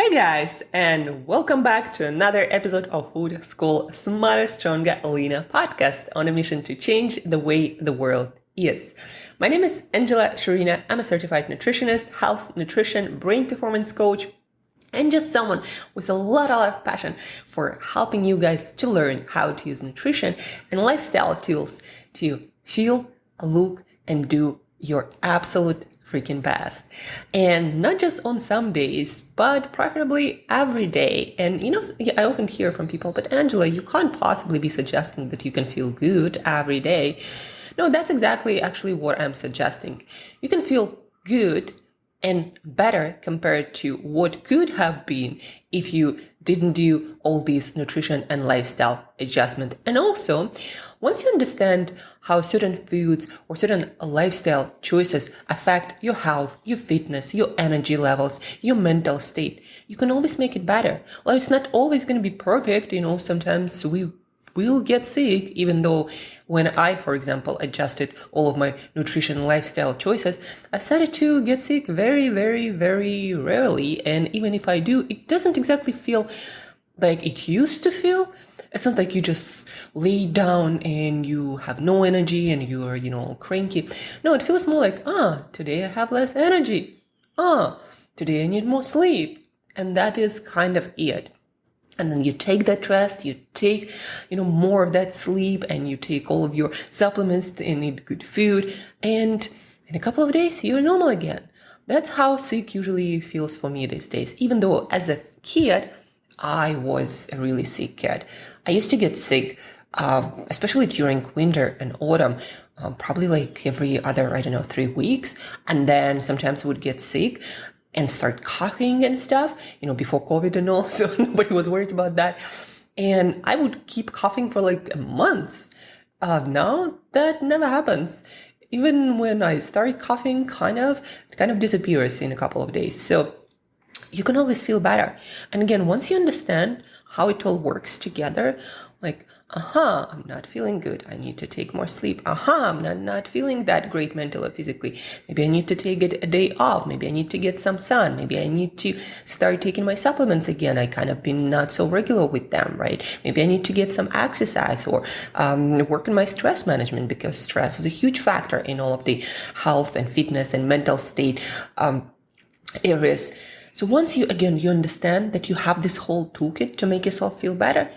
Hey guys, and welcome back to another episode of Food School Smarter, Stronger, Leaner podcast on a mission to change the way the world eats. My name is Shurina. I'm a certified nutritionist, health, nutrition, brain performance coach, and just someone with a lot of passion for helping you guys to learn how to use nutrition and lifestyle tools to feel, look, and do your absolute freaking best. And not just on some days, but preferably every day. And I often hear from people, but Angela, you can't possibly be suggesting that you can feel good every day. No, that's exactly actually what I'm suggesting. You can feel good and better compared to what could have been if you didn't do all these nutrition and lifestyle adjustment. And also, once you understand how certain foods or certain lifestyle choices affect your health, your fitness, your energy levels, your mental state, you can always make it better. Well, it's not always going to be perfect. Sometimes we will get sick, even though when I, for example, adjusted all of my nutrition and lifestyle choices, I started to get sick very, very, very rarely. And even if I do, it doesn't exactly feel like it used to feel. It's not like you just lay down and you have no energy and you are, all cranky. No, it feels more like, today I have less energy. Today I need more sleep. And that is kind of it. And then you take that rest, you take, more of that sleep, and you take all of your supplements and eat good food. And in a couple of days, you're normal again. That's how sick usually feels for me these days. Even though as a kid, I was a really sick kid. I used to get sick, especially during winter and autumn, probably like every other, 3 weeks. And then sometimes I would get sick and start coughing and stuff, before COVID and all, so nobody was worried about that. And I would keep coughing for like months. Now that never happens. Even when I start coughing, it kind of disappears in a couple of days. So you can always feel better. And again, once you understand how it all works together, like, I'm not feeling good. I need to take more sleep. I'm not feeling that great mentally or physically. Maybe I need to take a day off. Maybe I need to get some sun. Maybe I need to start taking my supplements again. I kind of been not so regular with them, right? Maybe I need to get some exercise or work on my stress management, because stress is a huge factor in all of the health and fitness and mental state areas. So once you understand that you have this whole toolkit to make yourself feel better,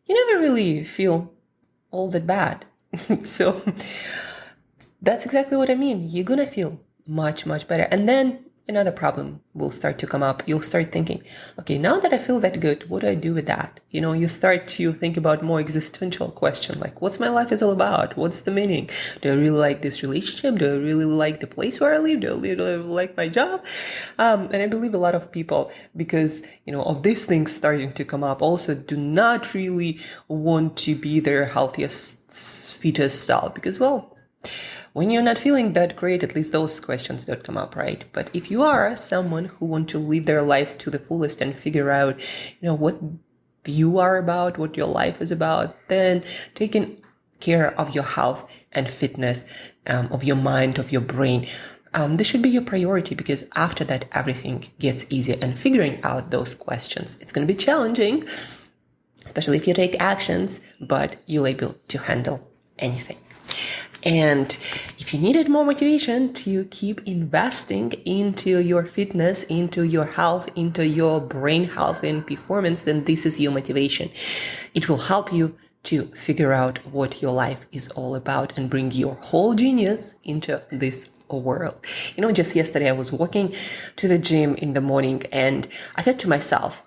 you never really feel all that bad. So that's exactly what I mean. You're going to feel much, much better. And then another problem will start to come up. You'll start thinking, okay, now that I feel that good, what do I do with that? You start to think about more existential question, like what's my life is all about? What's the meaning? Do I really like this relationship? Do I really like the place where I live? Do I really like my job? And I believe a lot of people, because, of these things starting to come up, also do not really want to be their healthiest, fittest self, because, when you're not feeling that great, at least those questions don't come up, right? But if you are someone who wants to live their life to the fullest and figure out, what you are about, what your life is about, then taking care of your health and fitness, of your mind, of your brain, this should be your priority, because after that, everything gets easier. And figuring out those questions, it's going to be challenging, especially if you take actions, but you're able to handle anything. And if you needed more motivation to keep investing into your fitness, into your health, into your brain health and performance, then this is your motivation. It will help you to figure out what your life is all about and bring your whole genius into this world. Just yesterday I was walking to the gym in the morning, and I thought to myself,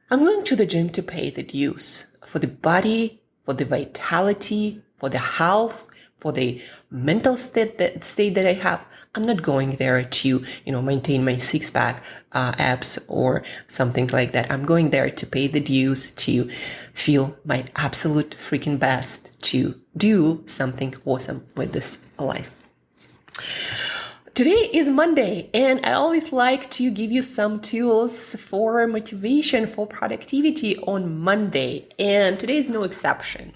I'm going to the gym to pay the dues for the body, for the vitality, for the health, for the mental state that I have. I'm not going there to, maintain my six-pack abs or something like that. I'm going there to pay the dues, to feel my absolute freaking best, to do something awesome with this life. Today is Monday, and I always like to give you some tools for motivation, for productivity on Monday, and today is no exception.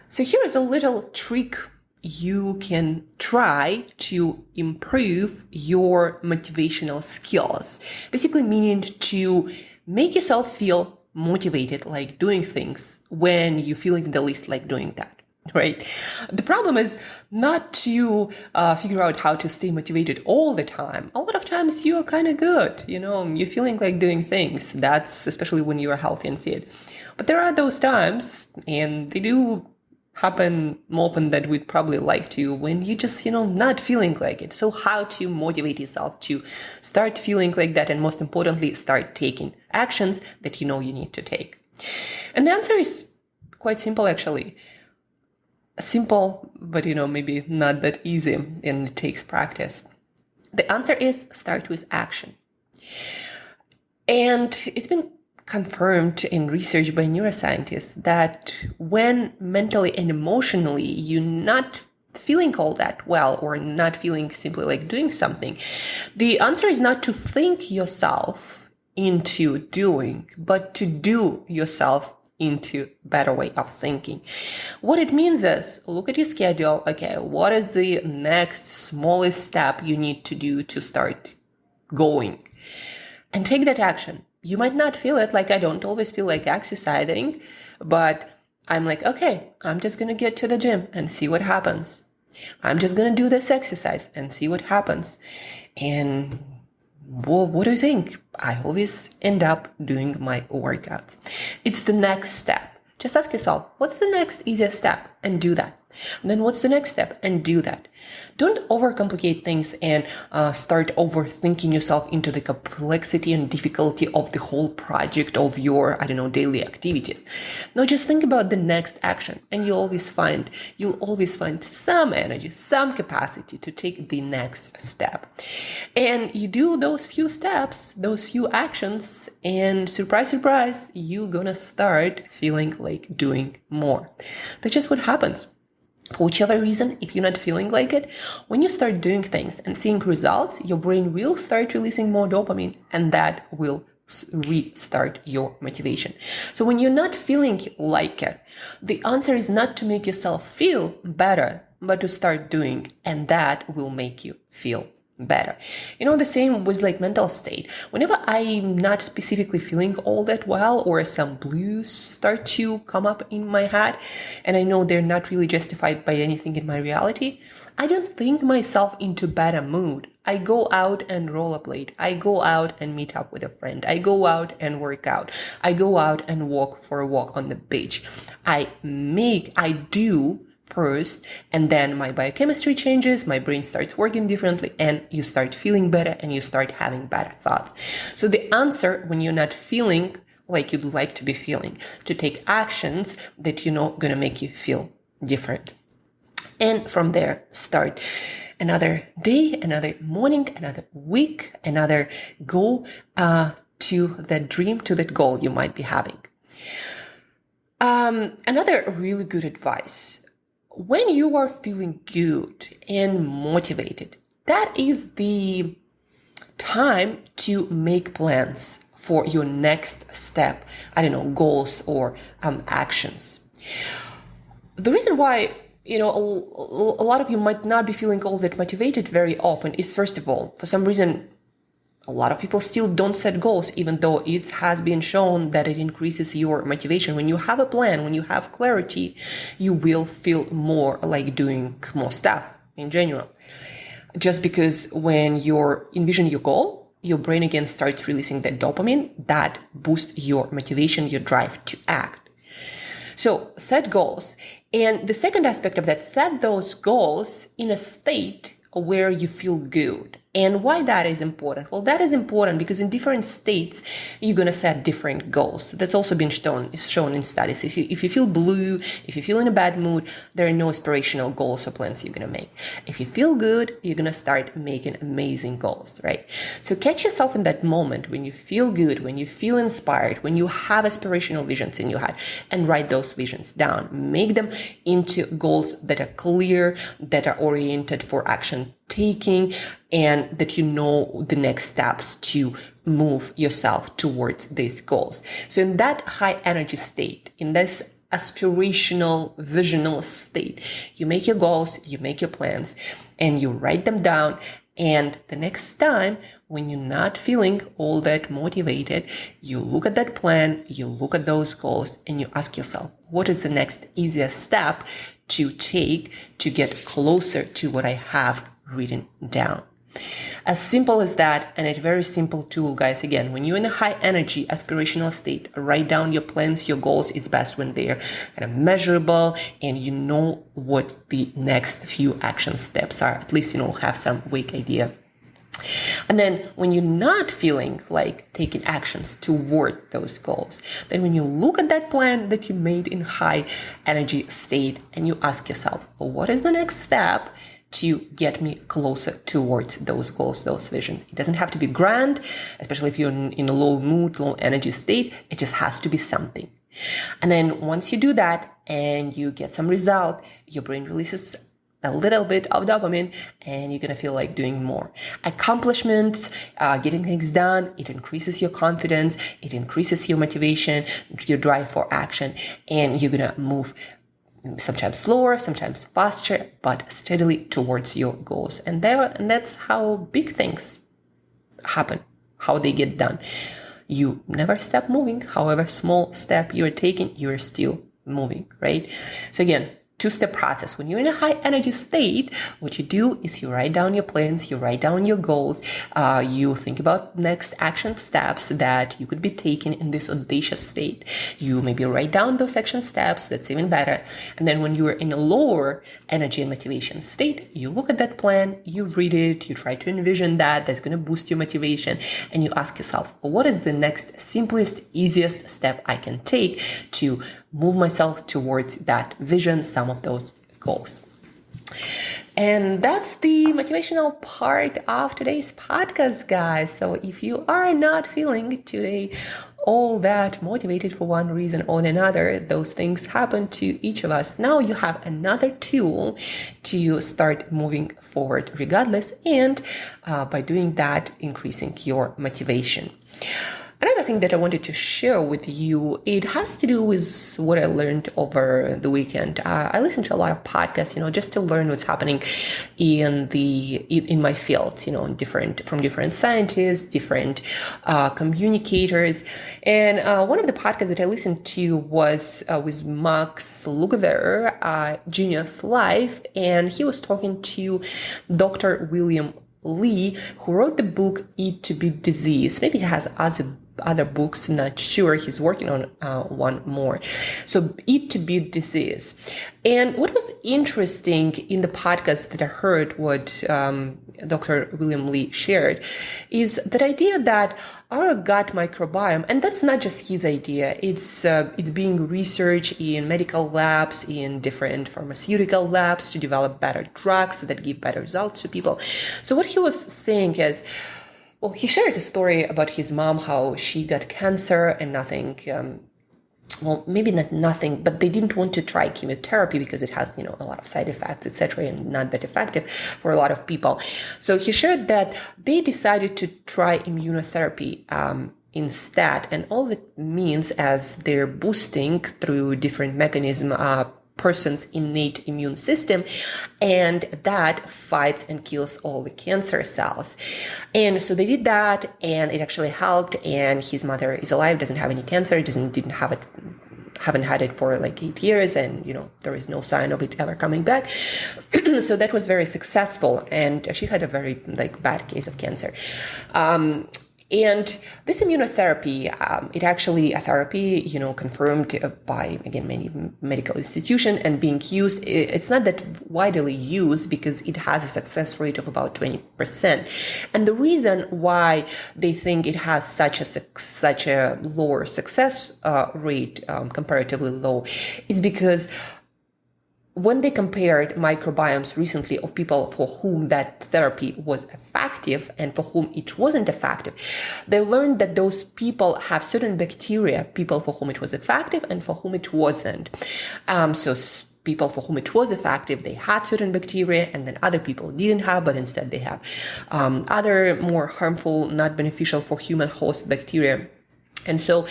So here is a little trick you can try to improve your motivational skills. Basically meaning to make yourself feel motivated, like doing things when you're feeling the least like doing that. Right? The problem is not to figure out how to stay motivated all the time. A lot of times you are kind of good, you're feeling like doing things. That's especially when you are healthy and fit. But there are those times, and they do happen more often than we'd probably like to, when you just, not feeling like it. So how to motivate yourself to start feeling like that, and most importantly, start taking actions that you need to take? And the answer is quite simple, actually. Simple, but maybe not that easy, and it takes practice. The answer is start with action. And it's been confirmed in research by neuroscientists that when mentally and emotionally you're not feeling all that well, or not feeling simply like doing something, the answer is not to think yourself into doing, but to do yourself into better way of thinking. What it means is, look at your schedule. Okay, what is the next smallest step you need to do to start going? And take that action. You might not feel it, like I don't always feel like exercising, but I'm like, okay, I'm just going to get to the gym and see what happens. I'm just going to do this exercise and see what happens. And what do you think? I always end up doing my workouts. It's the next step. Just ask yourself, what's the next easiest step? And do that. And then what's the next step? And do that. Don't overcomplicate things and start overthinking yourself into the complexity and difficulty of the whole project of your, daily activities. No, just think about the next action, and you'll always find some energy, some capacity to take the next step. And you do those few steps, those few actions, and surprise, surprise, you're gonna start feeling like doing more. That's just what happens. For whichever reason, if you're not feeling like it, when you start doing things and seeing results, your brain will start releasing more dopamine, and that will restart your motivation. So when you're not feeling like it, the answer is not to make yourself feel better, but to start doing, and that will make you feel better. The same with like mental state. Whenever I'm not specifically feeling all that well, or some blues start to come up in my head, and I know they're not really justified by anything in my reality, I don't think myself into better mood. I go out and rollerblade. I go out and meet up with a friend. I go out and work out. I go out and walk for a walk on the beach. I do first, and then my biochemistry changes, my brain starts working differently, and you start feeling better, and you start having better thoughts. So the answer, when you're not feeling like you'd like to be feeling, to take actions that gonna make you feel different. And from there, start another day, another morning, another week, another go to that dream, to that goal you might be having. Another really good advice: when you are feeling good and motivated, that is the time to make plans for your next step, goals or actions. The reason why, a lot of you might not be feeling all that motivated very often is, first of all, for some reason, a lot of people still don't set goals, even though it has been shown that it increases your motivation. When you have a plan, when you have clarity, you will feel more like doing more stuff in general. Just because when you envision your goal, your brain again starts releasing that dopamine that boosts your motivation, your drive to act. So set goals. And the second aspect of that, set those goals in a state where you feel good. And why that is important? Well, that is important because in different states, you're going to set different goals. That's also been shown in studies. If you feel blue, if you feel in a bad mood, there are no aspirational goals or plans you're going to make. If you feel good, you're going to start making amazing goals, right? So catch yourself in that moment when you feel good, when you feel inspired, when you have aspirational visions in your head, and write those visions down. Make them into goals that are clear, that are oriented for action taking, and that the next steps to move yourself towards these goals. So in that high energy state, in this aspirational, visional state. You make your goals, you make your plans, and you write them down. And the next time when you're not feeling all that motivated, you look at that plan, you look at those goals, and you ask yourself, what is the next easiest step to take to get closer to what I have written down? As simple as that, and a very simple tool, guys. Again, when you're in a high energy aspirational state, write down your plans, your goals. It's best when they're kind of measurable and you know what the next few action steps are. At least, have some vague idea. And then when you're not feeling like taking actions toward those goals, then when you look at that plan that you made in high energy state and you ask yourself, well, what is the next step to get me closer towards those goals, those visions? It doesn't have to be grand, especially if you're in a low mood, low energy state. It just has to be something. And then once you do that and you get some result, your brain releases a little bit of dopamine and you're going to feel like doing more. Accomplishments, getting things done, it increases your confidence, it increases your motivation, your drive for action, and you're going to move sometimes slower, sometimes faster, but steadily towards your goals. And that's how big things happen, how they get done. You never stop moving. However small step you're taking, you're still moving, right? So again, two-step process. When you're in a high energy state, what you do is you write down your plans, you write down your goals, you think about next action steps that you could be taking in this audacious state. You maybe write down those action steps, that's even better. And then when you're in a lower energy and motivation state, you look at that plan, you read it, you try to envision that's going to boost your motivation, and you ask yourself, well, what is the next simplest, easiest step I can take to move myself towards that vision, some of those goals. And that's the motivational part of today's podcast, guys. So if you are not feeling today all that motivated for one reason or another, those things happen to each of us. Now you have another tool to start moving forward regardless, and by doing that, increasing your motivation. Another thing that I wanted to share with you, it has to do with what I learned over the weekend. I listened to a lot of podcasts, just to learn what's happening in my field, from different scientists, different communicators. And one of the podcasts that I listened to was with Max Lugavere, Genius Life, and he was talking to Dr. William Lee, who wrote the book Eat to Beat Disease. Maybe he has other books, I'm not sure. He's working on one more. So Eat to Beat Disease. And what was interesting in the podcast that I heard, what Dr. William Lee shared, is that idea that our gut microbiome, and that's not just his idea, it's being researched in medical labs, in different pharmaceutical labs to develop better drugs that give better results to people. So what he was saying is, well, he shared a story about his mom, how she got cancer and nothing, maybe not nothing, but they didn't want to try chemotherapy because it has, a lot of side effects, etc., and not that effective for a lot of people. So he shared that they decided to try immunotherapy instead, and all it means as they're boosting through different mechanism person's innate immune system, and that fights and kills all the cancer cells. And so they did that, and it actually helped, and his mother is alive, doesn't have any cancer, haven't had it for like 8 years, and there is no sign of it ever coming back. So that was very successful, and she had a very bad case of cancer. And this immunotherapy, it actually a therapy, confirmed by, again, many medical institutions and being used. It's not that widely used because it has a success rate of about 20%. And the reason why they think it has such a lower success rate, comparatively low, is because when they compared microbiomes recently of people for whom that therapy was effective and for whom it wasn't effective, they learned that those people have certain bacteria, people for whom it was effective and for whom it wasn't. So people for whom it was effective, they had certain bacteria, and then other people didn't have, but instead they have other more harmful, not beneficial for human host bacteria. And so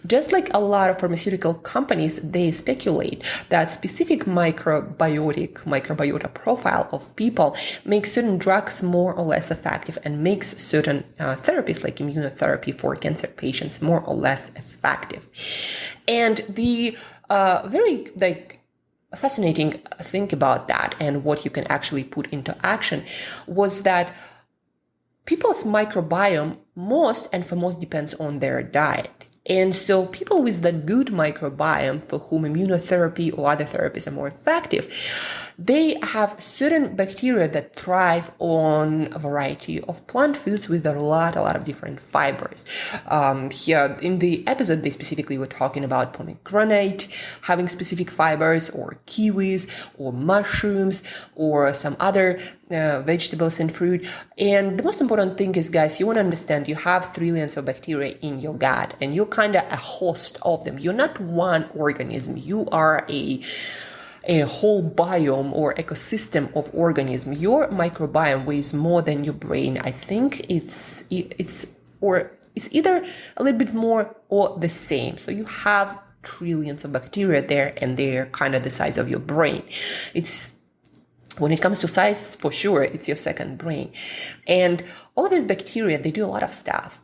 just like a lot of pharmaceutical companies, they speculate that specific microbiota profile of people makes certain drugs more or less effective and makes certain therapies like immunotherapy for cancer patients more or less effective. And the very fascinating thing about that and what you can actually put into action was that people's microbiome most depends on their diet. And so people with the good microbiome for whom immunotherapy or other therapies are more effective, they have certain bacteria that thrive on a variety of plant foods with a lot of different fibers. Here in the episode, they specifically were talking about pomegranate having specific fibers, or kiwis, or mushrooms, or some other vegetables and fruit. And the most important thing is, guys, you want to understand you have trillions of bacteria in your gut, and you're kind of a host of them. You're not one organism. You are a whole biome or ecosystem of organism. Your microbiome weighs more than your brain. I think it's either a little bit more or the same. So you have trillions of bacteria there, and they're kind of the size of your brain. When it comes to size, for sure, it's your second brain. And all of these bacteria, they do a lot of stuff.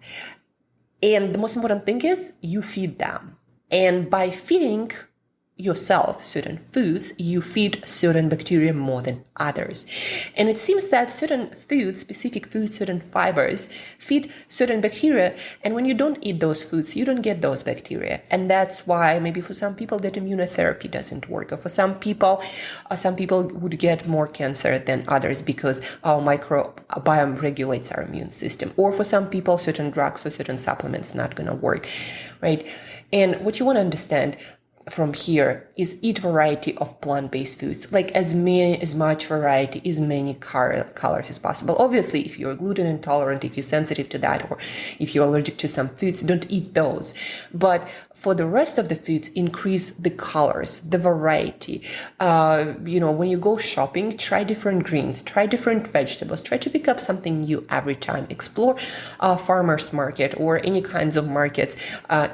And the most important thing is you feed them. And by feeding yourself certain foods, you feed certain bacteria more than others. And it seems that certain foods, specific foods, certain fibers feed certain bacteria. And when you don't eat those foods, you don't get those bacteria. And that's why maybe for some people that immunotherapy doesn't work. Or for some people would get more cancer than others because our microbiome regulates our immune system. Or for some people, certain drugs or certain supplements not going to work, right? And what you want to understand from here is eat variety of plant-based foods, like as much variety, as many colors as possible. Obviously, if you're gluten intolerant, if you're sensitive to that, or if you're allergic to some foods, don't eat those. But for the rest of the foods, increase the colors, the variety. When you go shopping, try different greens, try different vegetables, try to pick up something new every time. Explore a farmer's market or any kinds of markets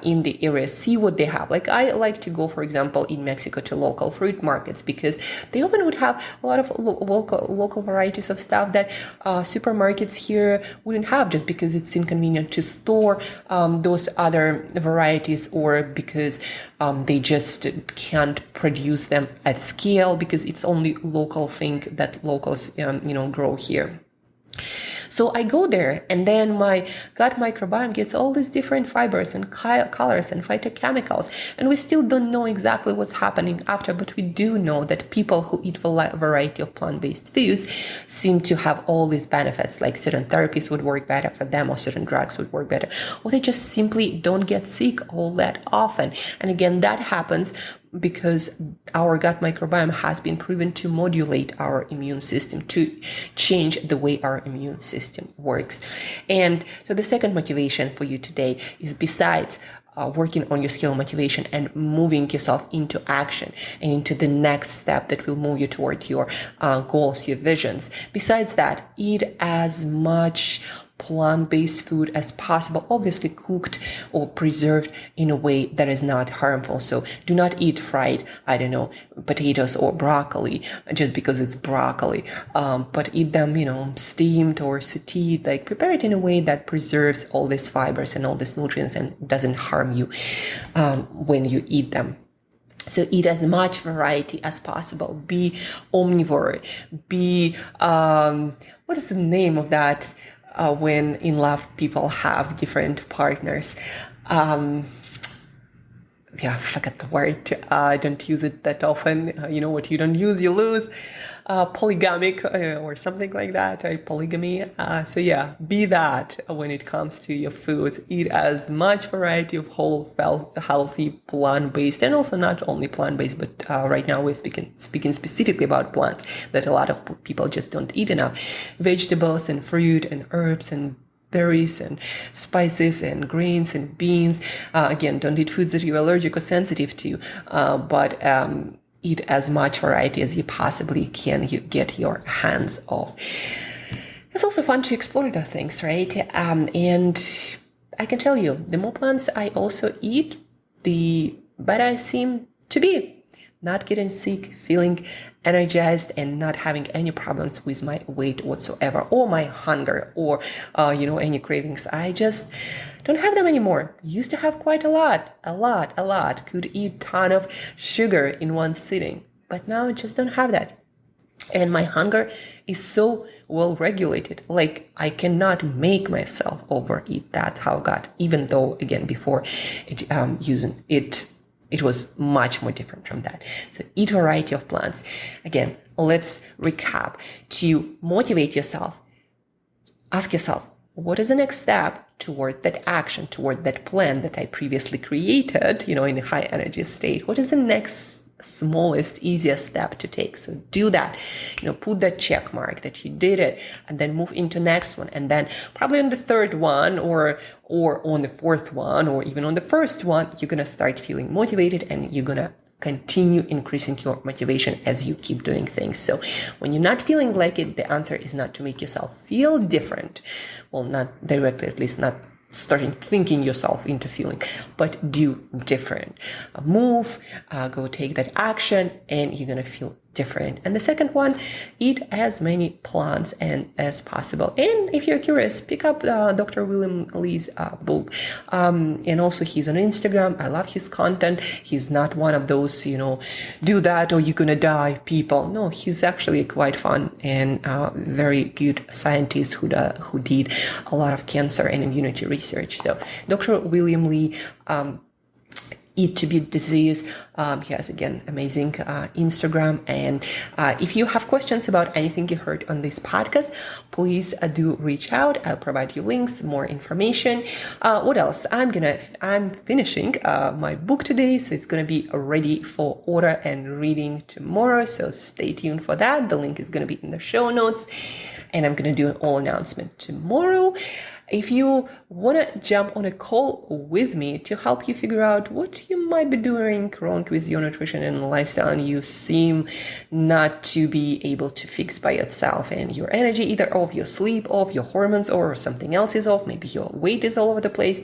in the area. See what they have. Like I like to go, for example, in Mexico to local fruit markets because they often would have a lot of local varieties of stuff that supermarkets here wouldn't have, just because it's inconvenient to store those other varieties, or because they just can't produce them at scale because it's only local thing that locals grow here. So I go there, and then my gut microbiome gets all these different fibers and colors and phytochemicals, and we still don't know exactly what's happening after, but we do know that people who eat a variety of plant-based foods seem to have all these benefits, like certain therapies would work better for them, or certain drugs would work better, or they just simply don't get sick all that often. And again, that happens because our gut microbiome has been proven to modulate our immune system, to change the way our immune system works. And so the second motivation for you today is, besides working on your skill motivation and moving yourself into action and into the next step that will move you toward your goals, your visions. Besides that, eat as much plant-based food as possible, obviously cooked or preserved in a way that is not harmful. So do not eat fried, potatoes or broccoli just because it's broccoli, but eat them, steamed or sauteed, like prepare it in a way that preserves all these fibers and all these nutrients and doesn't harm you when you eat them. So eat as much variety as possible. Be omnivore. Be, what is the name of that? When in love people have different partners. I forgot the word. I don't use it that often. What you don't use, you lose. Polygamic or something like that, right? Polygamy. Be that when it comes to your food. Eat as much variety of whole, healthy, plant-based, and also not only plant-based, but right now we're speaking specifically about plants that a lot of people just don't eat enough. Vegetables and fruit and herbs and berries and spices and grains and beans. Again, don't eat foods that you're allergic or sensitive to, but eat as much variety as you possibly can get your hands off. It's also fun to explore those things, right? And I can tell you, the more plants I also eat, the better I seem to be. Not getting sick, feeling energized, and not having any problems with my weight whatsoever, or my hunger, or any cravings. I just don't have them anymore. Used to have quite a lot. Could eat ton of sugar in one sitting, but now I just don't have that. And my hunger is so well regulated. Like, I cannot make myself overeat that how I got, even though, again, before it was much more different from that. So eat a variety of plants. Again, let's recap. To motivate yourself, ask yourself, what is the next step toward that action, toward that plan that I previously created, in a high energy state? What is the next smallest, easiest step to take? So do that, put that check mark that you did it, and then move into next one. And then probably on the third one or on the fourth one, or even on the first one, you're going to start feeling motivated, and you're going to continue increasing your motivation as you keep doing things. So when you're not feeling like it, the answer is not to make yourself feel different. Well, not directly, at least not starting thinking yourself into feeling, but do different. Move, go take that action, and you're going to feel different. And the second one, eat as many plants as possible. And if you're curious, pick up Dr. William Lee's book. And also he's on Instagram. I love his content. He's not one of those, do that or you're going to die people. No, he's actually quite fun and very good scientist who did a lot of cancer and immunity research. So Dr. William Lee, Eat to Beat Disease. He has, again, amazing Instagram. And if you have questions about anything you heard on this podcast, please do reach out. I'll provide you links, more information. What else? I'm finishing my book today, so it's going to be ready for order and reading tomorrow. So stay tuned for that. The link is going to be in the show notes. And I'm going to do an all announcement tomorrow. If you want to jump on a call with me to help you figure out what you might be doing wrong with your nutrition and lifestyle, and you seem not to be able to fix by yourself, and your energy either off, your sleep off, your hormones, or something else is off, maybe your weight is all over the place,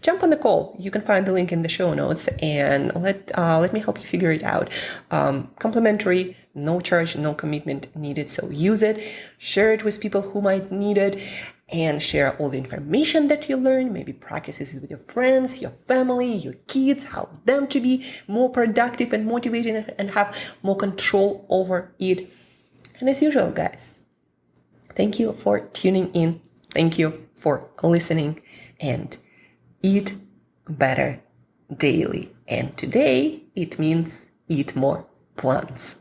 jump on the call. You can find the link in the show notes, and let me help you figure it out. Complimentary, no charge, no commitment needed. So use it, share it with people who might need it, and share all the information that you learn, maybe practices with your friends, your family, your kids, help them to be more productive and motivated and have more control over it. And as usual, guys, thank you for tuning in. Thank you for listening, and eat better daily. And today it means eat more plants.